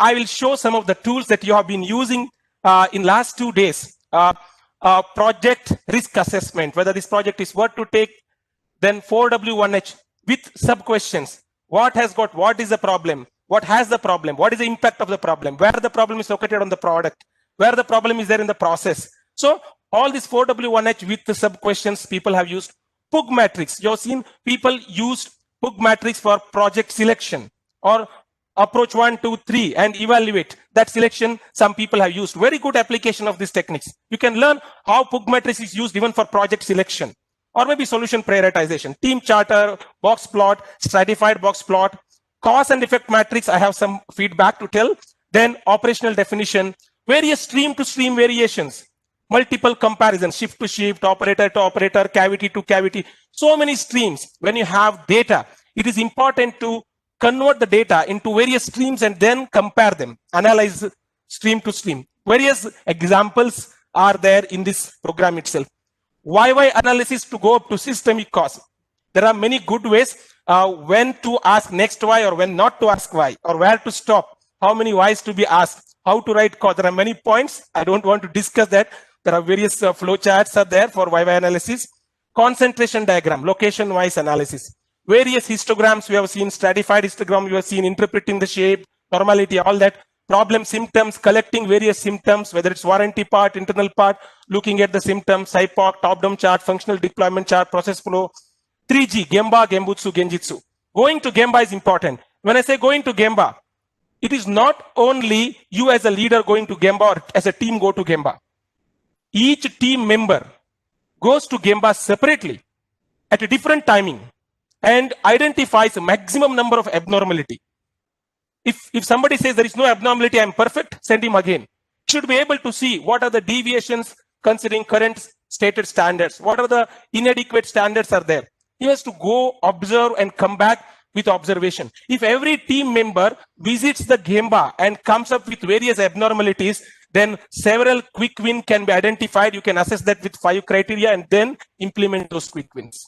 I will show some of the tools that you have been using in last 2 days. Project risk assessment, whether this project is worth to take, then 4W1H with sub questions. What has got, what is the problem? What has the problem? What is the impact of the problem? Where the problem is located on the product? Where the problem is there in the process? So all these 4W1H with the sub questions people have used. Pug matrix. You have seen people used Pug matrix for project selection, or approach 1, 2, 3 and evaluate that selection. Some people have used very good application of these techniques. You can learn how Pug matrix is used even for project selection, or maybe solution prioritization, team charter, box plot, stratified box plot, cause and effect matrix. I have some feedback to tell. Then operational definition, various stream to stream variations, multiple comparisons, shift to shift, operator to operator, cavity to cavity, so many streams. When you have data, it is important to convert the data into various streams and then compare them, analyze stream to stream. Various examples are there in this program itself. YY analysis to go up to systemic cause. There are many good ways when to ask next why or when not to ask why, or where to stop, how many whys to be asked, how to write cause. There are many points. I don't want to discuss that. There are various flow charts are there for YY analysis. Concentration diagram, location wise analysis. Various histograms we have seen, stratified histogram we have seen, interpreting the shape, normality, all that. Problem symptoms, collecting various symptoms, whether it's warranty part, internal part, looking at the symptoms, SIPOC, top-down chart, functional deployment chart, process flow. 3G, Gemba, Gembutsu, Genjitsu. Going to Gemba is important. When I say going to Gemba, it is not only you as a leader going to Gemba or as a team go to Gemba. Each team member goes to Gemba separately at a different timing and identifies a maximum number of abnormality. If somebody says there is no abnormality, I'm perfect, send him again. Should be able to see what are the deviations considering current stated standards. What are the inadequate standards are there. He has to go observe and come back with observation. If every team member visits the Gemba and comes up with various abnormalities, then several quick wins can be identified. You can assess that with 5 criteria and then implement those quick wins.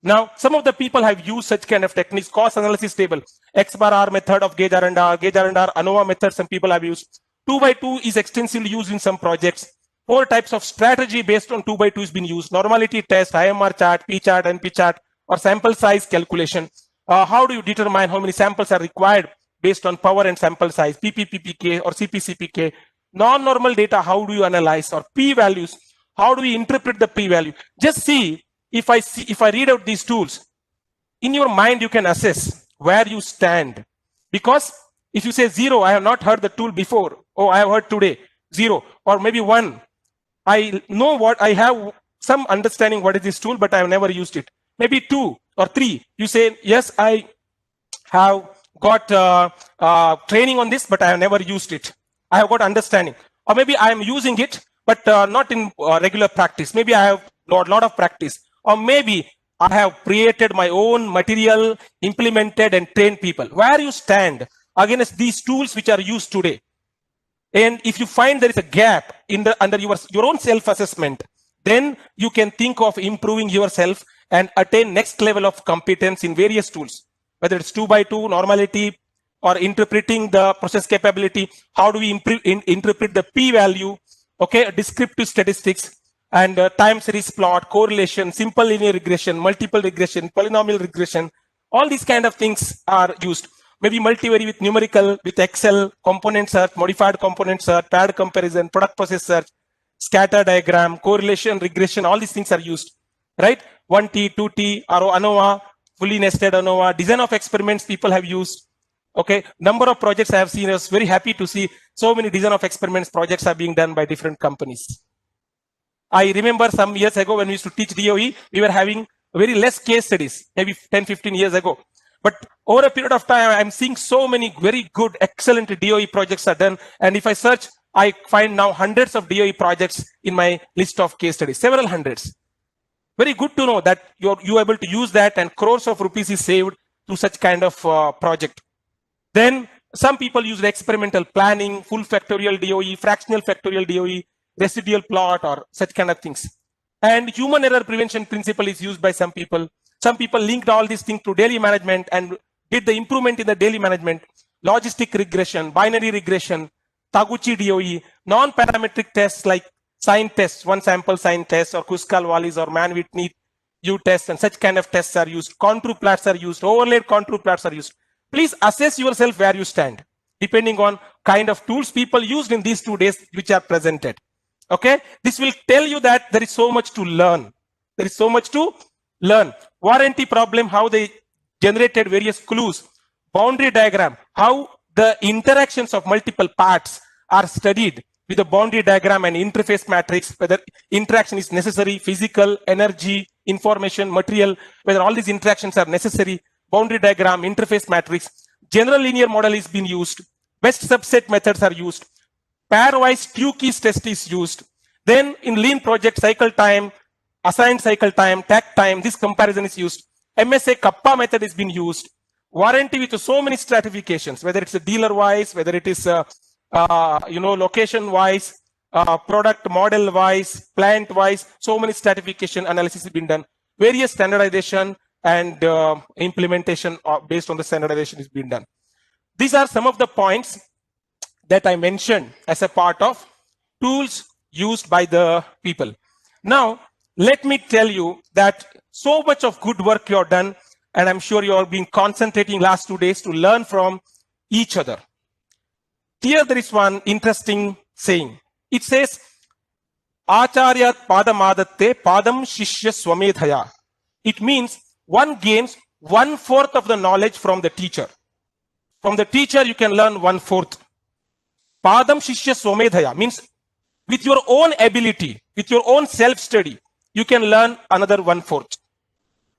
Now, some of the people have used such kind of techniques. Cost analysis table, X bar R method of gauge R&R, ANOVA method some people have used. 2x2 is extensively used in some projects. 4 types of strategy based on 2x2 is being used. Normality test, IMR chart, P chart, NP chart, or sample size calculation. How do you determine how many samples are required based on power and sample size, PPPPK or CPCPK? Non-normal data, how do you analyze? Or P values, how do we interpret the P value? Just see, if I read out these tools, in your mind you can assess where you stand. Because if you say 0, I have not heard the tool before. Oh, I have heard today, 0, or maybe 1. I know what I have some understanding what is this tool, but I have never used it. Maybe 2 or 3. You say, yes, I have got training on this, but I have never used it. I have got understanding. Or maybe I am using it, but not in regular practice. Maybe I have a lot of practice. Or maybe I have created my own material, implemented and trained people. Where you stand against these tools which are used today. And if you find there is a gap in under your own self-assessment, then you can think of improving yourself and attain next level of competence in various tools, whether it's 2x2, normality, or interpreting the process capability. How do we interpret the P value? Okay, descriptive statistics and time series plot, correlation, simple linear regression, multiple regression, polynomial regression. All these kind of things are used. Maybe multivariate with numerical, with Excel, component search, modified component search, paired comparison, product process search, scatter diagram, correlation, regression. All these things are used, right? 1T, 2T, ANOVA, fully nested ANOVA, design of experiments people have used. Okay, number of projects I have seen. I was very happy to see so many design of experiments projects are being done by different companies. I remember some years ago when we used to teach DOE, we were having very less case studies, maybe 10, 15 years ago. But over a period of time, I'm seeing so many very good, excellent DOE projects are done. And if I search, I find now hundreds of DOE projects in my list of case studies, several hundreds. Very good to know that you're able to use that and crores of rupees is saved through such kind of project. Then some people use experimental planning, full factorial DOE, fractional factorial DOE, residual plot, or such kind of things. And human error prevention principle is used by some people. Some people linked all these things to daily management and did the improvement in the daily management. logistic regression, binary regression, Taguchi DOE, non-parametric tests like sign tests, one sample sign test, or Kruskal-Wallis or Mann-Whitney U test, and such kind of tests are used. Contour plots are used, overlaid contour plots are used. Please assess yourself where you stand, depending on kind of tools people used in these 2 days which are presented. Okay, this will tell you that there is so much to learn. There is so much to learn. Warranty problem, how they generated various clues. Boundary diagram, how the interactions of multiple parts are studied with a boundary diagram and interface matrix, whether interaction is necessary, physical, energy, information, material, whether all these interactions are necessary. Boundary diagram, interface matrix, general linear model is being used, best subset methods are used, pairwise Tukey's test is used. Then in lean project, cycle time, assigned cycle time, takt time, this comparison is used. MSA Kappa method is being used. Warranty with so many stratifications, whether it's a dealer wise, whether it is location wise, product model wise, plant wise, so many stratification analysis has been done. Various standardization and implementation based on the standardization is being done. These are some of the points that I mentioned as a part of tools used by the people. Now, let me tell you that so much of good work you have done, and I'm sure you have been concentrating last 2 days to learn from each other. Here there is one interesting saying. It says, Acharya padamadatte padam shishya swamedhaya. It means one gains 1/4 of the knowledge from the teacher. From the teacher, you can learn 1/4. Padam shishya swamedhaya means with your own ability, with your own self-study, you can learn another 1/4.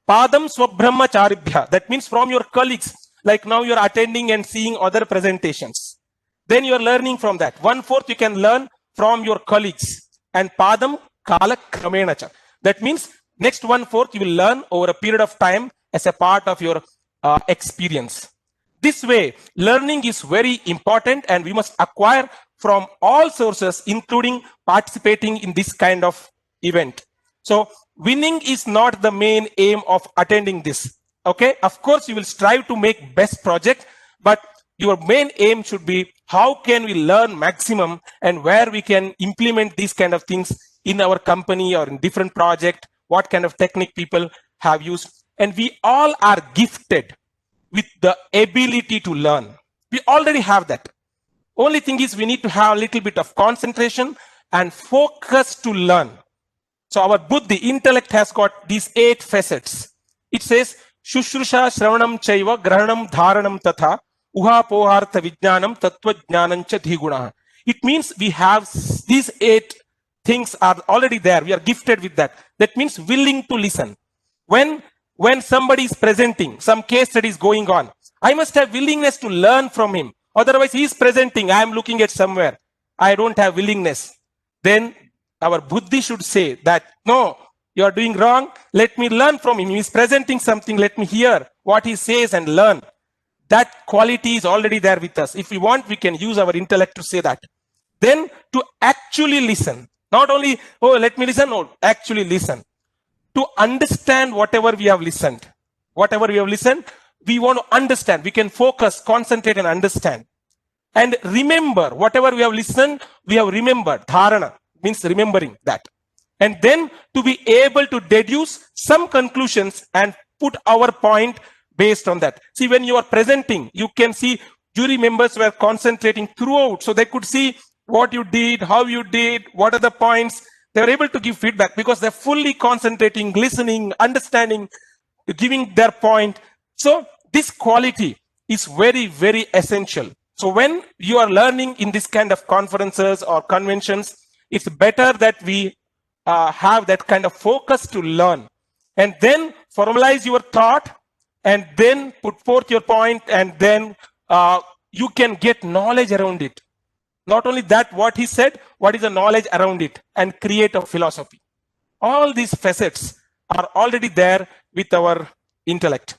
Padam swabhrahmacharibhya, that means from your colleagues, like now you're attending and seeing other presentations. Then you're learning from that. 1/4 you can learn from your colleagues. And padam kala kramenacha. That means next 1/4 you will learn over a period of time as a part of your experience. This way, learning is very important and we must acquire from all sources, including participating in this kind of event. So winning is not the main aim of attending this. Okay, of course you will strive to make best project, but your main aim should be how can we learn maximum and where we can implement these kind of things in our company or in different project, what kind of technique people have used. And we all are gifted with the ability to learn. We already have that. Only thing is we need to have a little bit of concentration and focus to learn. So our buddhi, intellect has got these 8 facets. It says, Shushrusha Shravanam Chaiva Grahanam Dharanam Tatha Uha Pohartha Vijnanam Tattva Jnanancha Dhiguna. It means we have these 8 things are already there. We are gifted with that. That means willing to listen. When somebody is presenting, some case study is going on, I must have willingness to learn from him. Otherwise, he is presenting, I am looking at somewhere. I don't have willingness. Then our buddhi should say that, no, you are doing wrong. Let me learn from him. He is presenting something. Let me hear what he says and learn. That quality is already there with us. If we want, we can use our intellect to say that. Then to actually listen. Not only, oh, let me listen. No, actually listen. To understand whatever we have listened. Whatever we have listened, we want to understand. We can focus, concentrate and understand. And remember, whatever we have listened, we have remembered. Dharana means remembering that. And then to be able to deduce some conclusions and put our point based on that. See, when you are presenting, you can see jury members were concentrating throughout. So they could see what you did, how you did, what are the points. They were able to give feedback because they're fully concentrating, listening, understanding, giving their point. So this quality is very, very essential. So when you are learning in this kind of conferences or conventions, it's better that we have that kind of focus to learn. And then formalize your thought and then put forth your point, and then you can get knowledge around it. Not only that, what he said, what is the knowledge around it, and create a philosophy. All these facets are already there with our intellect.